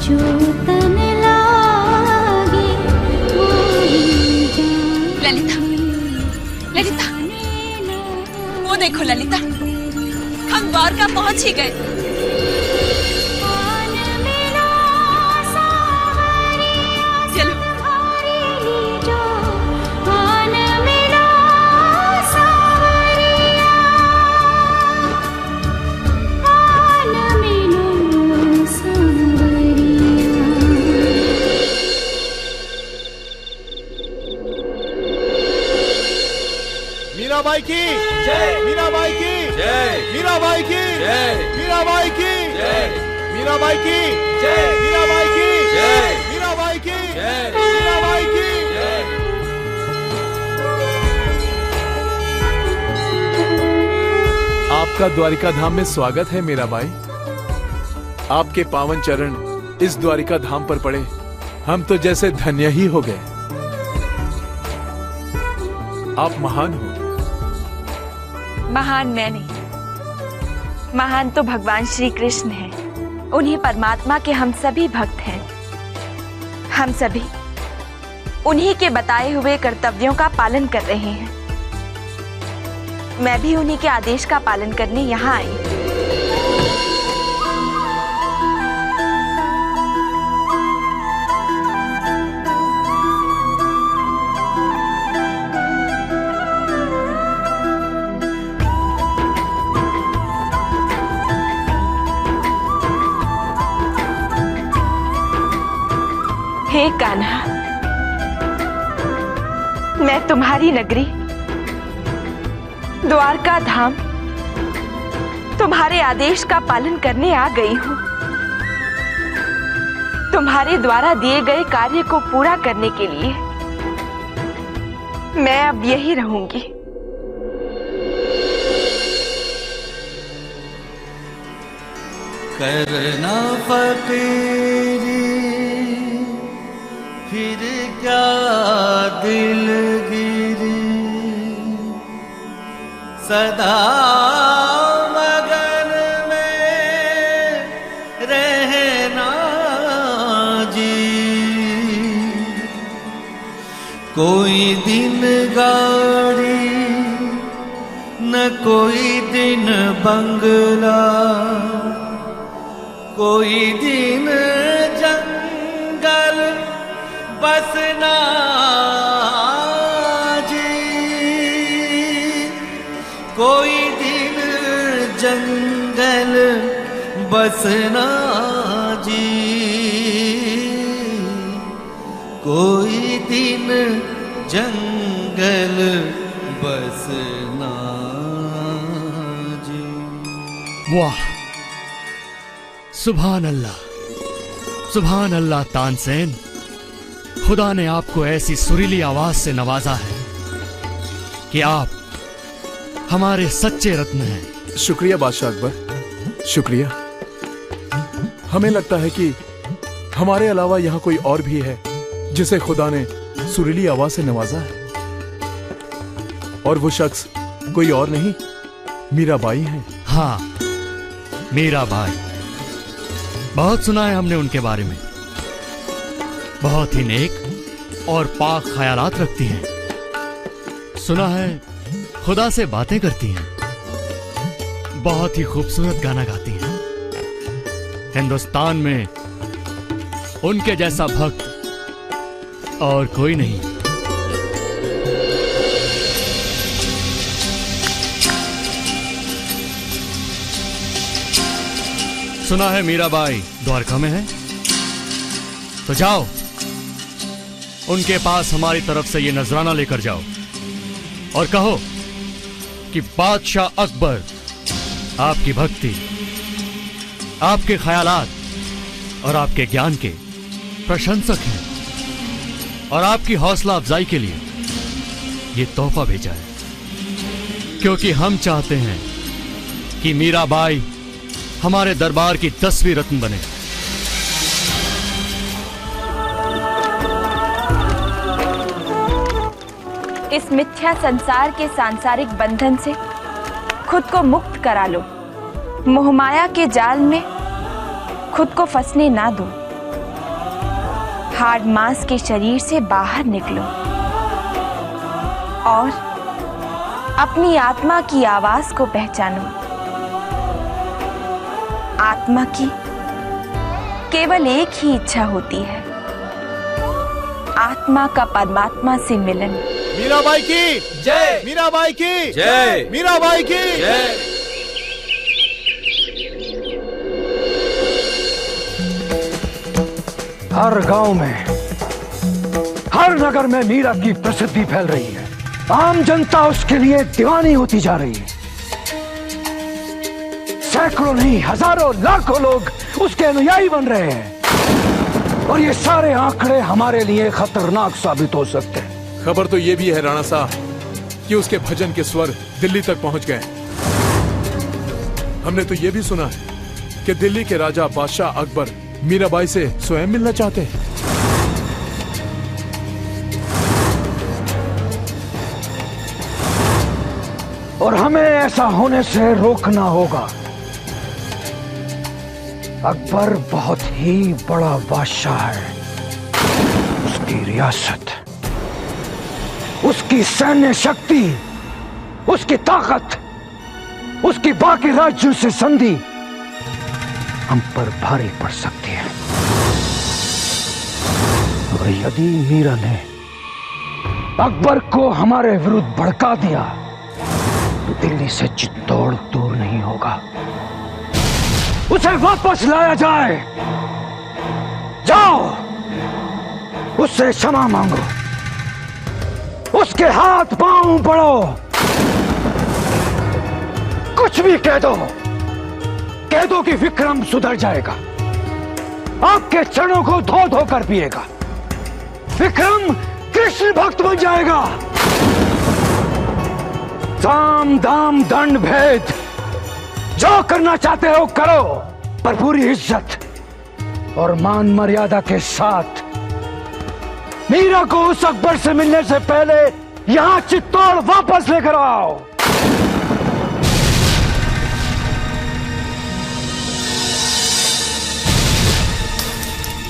जो तन लागे ललिता, ललिता, वो देखो ललिता, हम द्वारका पहुंच ही गए। चलो। मीराबाई की जय, मीराबाई की जय, मीराबाई की जय, मीराबाई की जय, मीराबाई की जय, मीराबाई की जय, मीराबाई की जय, मीराबाई की जय। आपका द्वारिका धाम में स्वागत है मीराबाई। आपके पावन चरण इस द्वारिका धाम पर पड़े, हम तो जैसे धन्य ही हो गए। आप महान हो। महान मैं नहीं, महान तो भगवान श्री कृष्ण हैं। उन्हीं परमात्मा के हम सभी भक्त हैं। हम सभी उन्हीं के बताए हुए कर्तव्यों का पालन कर रहे हैं। मैं भी उन्हीं के आदेश का पालन करने यहाँ आई। हे कान्हा, मैं तुम्हारी नगरी द्वारका धाम तुम्हारे आदेश का पालन करने आ गई हूँ। तुम्हारे द्वारा दिए गए कार्य को पूरा करने के लिए मैं अब यही रहूंगी। करना फकीरी फिर क्या दिलगिरी, सदा मगन में रहना जी। कोई दिन गाड़ी न कोई दिन बंगला, कोई दिन जंगल बसना जी। कोई दिन जंगल बसना जी। कोई दिन जंगल बसना जी। वाह, सुभान अल्लाह, सुभान अल्लाह तानसेन। खुदा ने आपको ऐसी सुरीली आवाज से नवाजा है कि आप हमारे सच्चे रत्न हैं। शुक्रिया बादशाह अकबर, शुक्रिया। हमें लगता है कि हमारे अलावा यहाँ कोई और भी है जिसे खुदा ने सुरीली आवाज से नवाजा है, और वो शख्स कोई और नहीं, मीराबाई हैं। हाँ, मीराबाई। बहुत सुना है हमने उनके बारे में। बहुत ही नेक और पाक ख्यालात रखती हैं। सुना है खुदा से बातें करती हैं। बहुत ही खूबसूरत गाना गाती हैं। हिंदुस्तान में उनके जैसा भक्त और कोई नहीं। सुना है मीराबाई द्वारका में है, तो जाओ उनके पास हमारी तरफ से ये नजराना लेकर जाओ और कहो कि बादशाह अकबर आपकी भक्ति, आपके ख्यालात और आपके ज्ञान के प्रशंसक हैं, और आपकी हौसला अफजाई के लिए ये तोहफा भेजा है, क्योंकि हम चाहते हैं कि मीराबाई हमारे दरबार की 10वीं रत्न बने। इस मिथ्या संसार के सांसारिक बंधन से खुद को मुक्त करा लो। मोहमाया के जाल में खुद को फंसने ना दो। हाड़ मांस के शरीर से बाहर निकलो और अपनी आत्मा की आवाज को पहचानो। आत्मा की केवल एक ही इच्छा होती है, आत्मा का परमात्मा से मिलन। मीराबाई की जय, मीराबाई की जय, मीराबाई की जय। हर गांव में, हर नगर में मीरा की प्रसिद्धि फैल रही है। आम जनता उसके लिए दीवानी होती जा रही है। सैकड़ों नहीं, हजारों लाखों लोग उसके अनुयायी बन रहे हैं और ये सारे आंकड़े हमारे लिए खतरनाक साबित हो सकते हैं। खबर तो ये भी है राणा साहब कि उसके भजन के स्वर दिल्ली तक पहुंच गए। हमने तो ये भी सुना है कि दिल्ली के राजा बादशाह अकबर मीराबाई से स्वयं मिलना चाहते हैं। और हमें ऐसा होने से रोकना होगा। अकबर बहुत ही बड़ा बादशाह है। उसकी रियासत, उसकी सैन्य शक्ति, उसकी ताकत, उसकी बाकी राज्यों से संधि हम पर भारी पड़ सकती है। और यदि मीरा ने अकबर को हमारे विरुद्ध भड़का दिया तो दिल्ली से चित्तौड़ दूर नहीं होगा। उसे वापस लाया जाए। जाओ, उससे क्षमा मांगो, उसके हाथ पांव पड़ो, कुछ भी कह दो कि विक्रम सुधर जाएगा, आपके चरणों को धो धो कर पिएगा। विक्रम कृष्ण भक्त बन जाएगा। साम दाम दंड भेद जो करना चाहते हो करो, पर पूरी इज्जत और मान मर्यादा के साथ। मीरा को उस अकबर से मिलने से पहले यहां चित्तौड़ वापस लेकर आओ।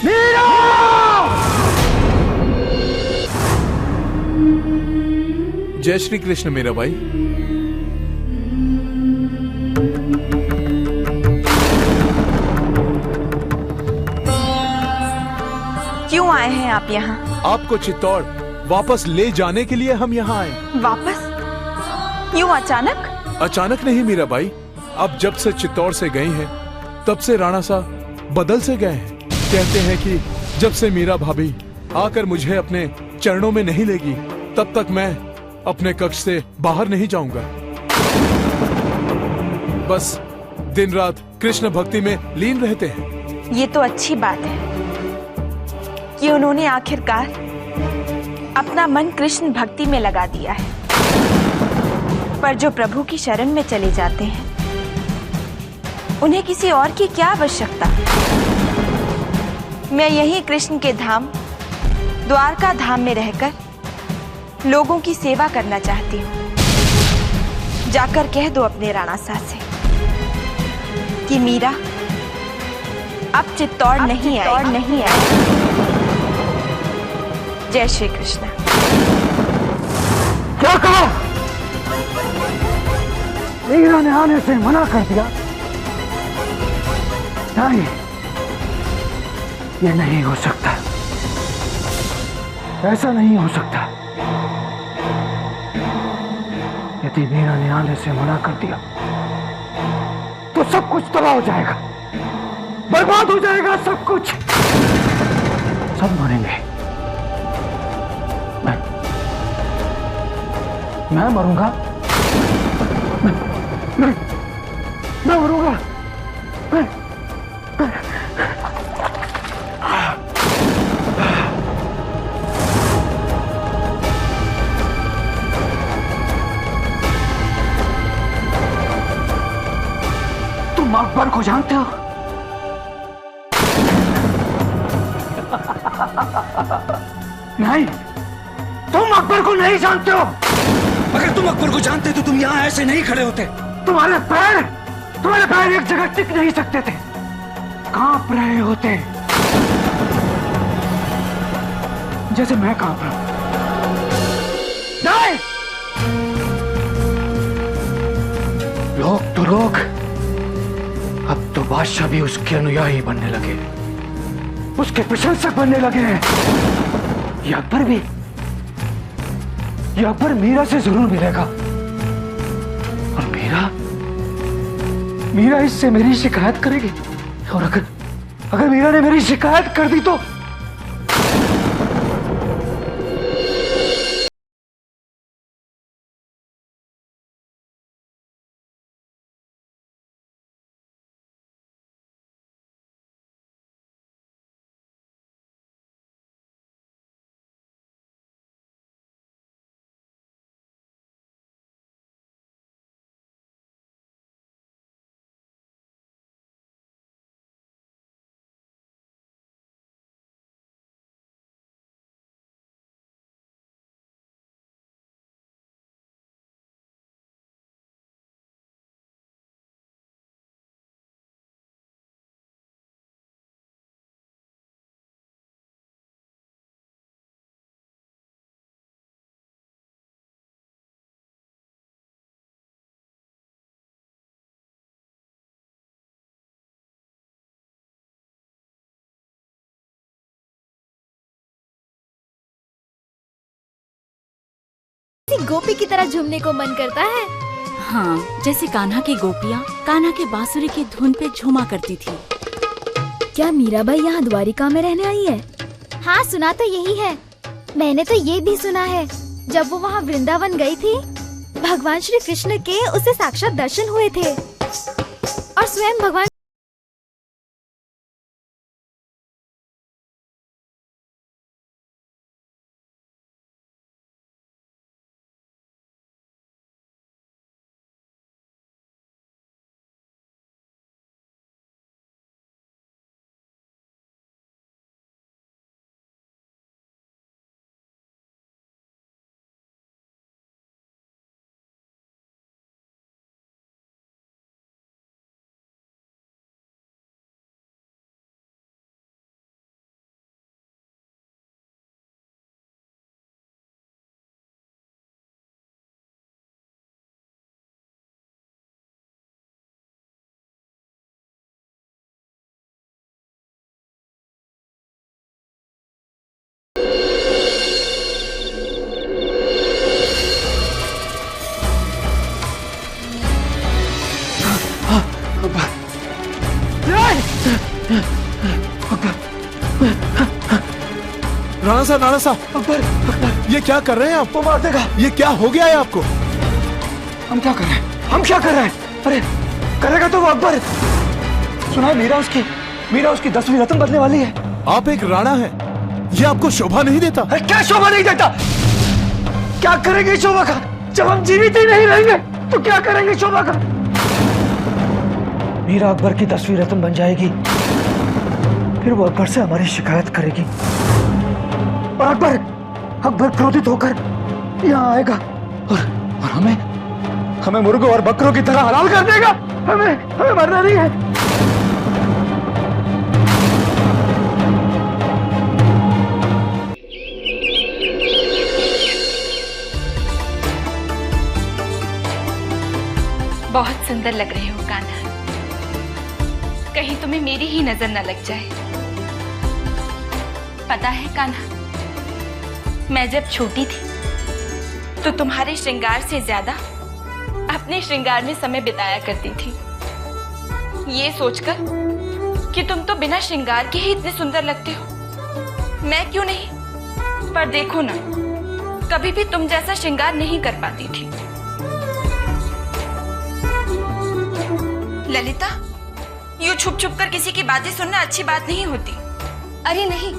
मीरा! जय श्री कृष्ण मीराबाई। क्यों आए हैं आप यहाँ? आपको चित्तौड़ वापस ले जाने के लिए हम यहाँ आए। वापस? क्यों अचानक? अचानक नहीं मीराबाई, अब जब से चित्तौड़ से गई हैं, तब से राणा साहब बदल से गए हैं। कहते हैं कि जब से मीरा भाभी आकर मुझे अपने चरणों में नहीं लेगी, तब तक मैं अपने कक्ष से बाहर नहीं जाऊंगा। बस दिन रात कृष्ण भक्ति में लीन रहते हैं। ये तो अच्छी बात है कि उन्होंने आखिरकार अपना मन कृष्ण भक्ति में लगा दिया है। पर जो प्रभु की शरण में चले जाते हैं, उन्हें किसी और की क्या आवश्यकता? मैं यहीं कृष्ण के धाम द्वारका धाम में रहकर लोगों की सेवा करना चाहती हूँ। जाकर कह दो अपने राणा साहब से कि मीरा अब चित्तौड़ नहीं आएगी। जय श्री कृष्ण। क्या कहा? मीरा ने आने से मना कर दिया? नहीं, ये नहीं हो सकता। ऐसा नहीं हो सकता। यदि मीरा ने आने से मना कर दिया तो सब कुछ तबाह हो जाएगा, बर्बाद हो जाएगा सब कुछ। सब मरेंगे। मैं मरूंगा। मैं मरूंगा। तुम अकबर को जानते हो? नहीं, तुम अकबर को नहीं जानते हो। अगर तुम अकबर को जानते तो तुम यहां ऐसे नहीं खड़े होते। तुम्हारे पैर एक जगह टिक नहीं सकते थे, कांप रहे होते। जैसे मैं कांप रहा हूं। नहीं! लोग तो लोग, अब तो बादशाह भी उसके अनुयायी बनने लगे, उसके प्रशंसक बनने लगे हैं। ये अकबर भी, ये अकबर मीरा से जरूर मिलेगा, और मीरा इससे मेरी शिकायत करेगी, और अगर मीरा ने मेरी शिकायत कर दी तो गोपी की तरह झूमने को मन करता है। हाँ, जैसे कान्हा की गोपियाँ कान्हा के बांसुरी की धुन पे झूमा करती थी। क्या मीराबाई यहाँ द्वारिका में रहने आई है? हाँ, सुना तो यही है। मैंने तो ये भी सुना है, जब वो वहाँ वृंदावन गई थी, भगवान श्री कृष्ण के उसे साक्षात दर्शन हुए थे, और स्वयं भगवान राणा साहब, अकबर, ये क्या कर रहे हैं आप? वो मार देगा। ये क्या हो गया है आपको? हम क्या कर रहे हैं? हम क्या कर रहे हैं? अरे करेगा तो वो अकबर। सुना है मीरा उसकी 10वीं रत्न बदलने वाली है। आप एक राणा हैं, ये आपको शोभा नहीं देता? अरे क्या शोभा नहीं देता? क्या करेंगे शोभा का? जब हम जीवित ही नहीं रहेंगे तो क्या करेंगे शोभा का? मीरा अकबर की 10वीं रत्न बन जाएगी, फिर वो अकबर से हमारी शिकायत करेगी, और अकबर क्रोधित होकर यहाँ आएगा, और हमें मुर्गों और बकरों की तरह हलाल कर देगा। हमें मरना नहीं है। बहुत सुंदर लग रहे हो कान्हा, कहीं तुम्हें मेरी ही नजर न लग जाए। पता है कान्हा, मैं जब छोटी थी तो तुम्हारे श्रृंगार से ज्यादा अपने श्रृंगार में समय बिताया करती थी, ये सोचकर कि तुम तो बिना श्रृंगार के ही इतने सुंदर लगते हो। मैं क्यों नहीं, पर देखो ना, कभी भी तुम जैसा श्रृंगार नहीं कर पाती थी। ललिता, यूं छुप छुप कर किसी की बातें सुनना अच्छी बात नहीं होती। अरे नहीं,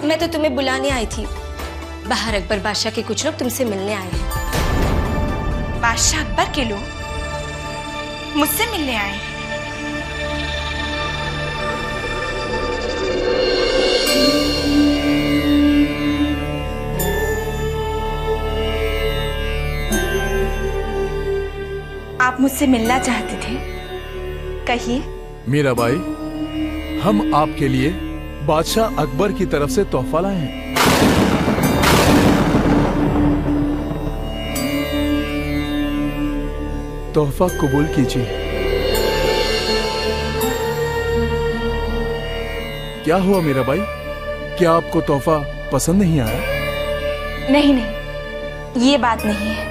मैं तो तुम्हें बुलाने आई थी। बाहर अकबर बादशाह के कुछ लोग तुमसे मिलने आए हैं। बादशाह अकबर के लोग मुझसे मिलने आए हैं? आप मुझसे मिलना चाहते थे, कहिए। मीराबाई, हम आपके लिए बादशाह अकबर की तरफ से तोहफा लाए हैं। तोहफा कबूल कीजिए। क्या हुआ मीराबाई, क्या आपको तोहफा पसंद नहीं आया? नहीं नहीं, ये बात नहीं है,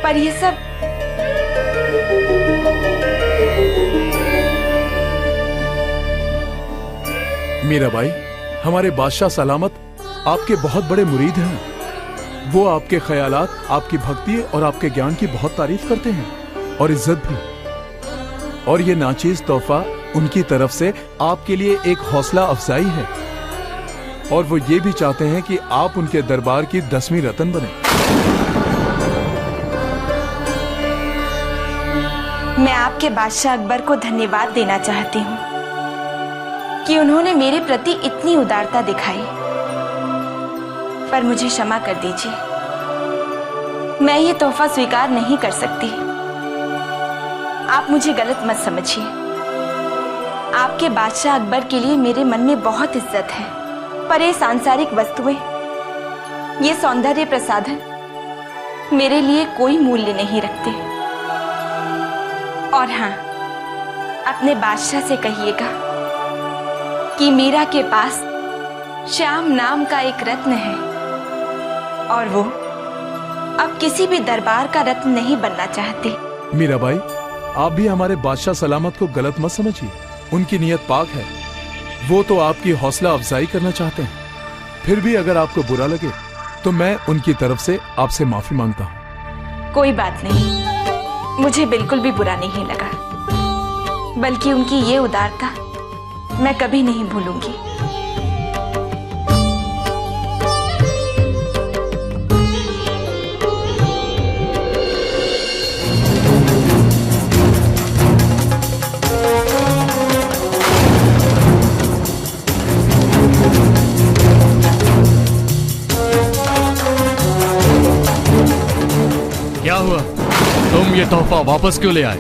पर ये सब मीराबाई, हमारे बादशाह सलामत आपके बहुत बड़े मुरीद हैं। वो आपके ख्यालात, आपकी भक्ति और आपके ज्ञान की बहुत तारीफ करते हैं और इज्जत भी। और ये नाचीज तोहफा उनकी तरफ से आपके लिए एक हौसला अफजाई है, और वो ये भी चाहते हैं कि आप उनके दरबार की 10वीं रतन बने। मैं आपके बादशाह अकबर को धन्यवाद देना चाहती हूँ कि उन्होंने मेरे प्रति इतनी उदारता दिखाई, पर मुझे क्षमा कर दीजिए, मैं ये तोहफा स्वीकार नहीं कर सकती। आप मुझे गलत मत समझिए। आपके बादशाह अकबर के लिए मेरे मन में बहुत इज्जत है, पर ये सांसारिक वस्तुएं, ये सौंदर्य प्रसाधन मेरे लिए कोई मूल्य नहीं रखते। और हाँ, अपने बादशाह से कहिएगा कि मीरा के पास श्याम नाम का एक रत्न है, और वो अब किसी भी दरबार का रत्न नहीं बनना चाहती। मीराबाई, आप भी हमारे बादशाह सलामत को गलत मत समझिए। उनकी नीयत पाक है, वो तो आपकी हौसला अफजाई करना चाहते हैं। फिर भी अगर आपको बुरा लगे तो मैं उनकी तरफ से आपसे माफी मांगता हूँ। कोई बात नहीं, मुझे बिल्कुल भी बुरा नहीं लगा, बल्कि उनकी ये उदारता मैं कभी नहीं भूलूंगी। क्या हुआ, तुम ये तोहफा वापस क्यों ले आए?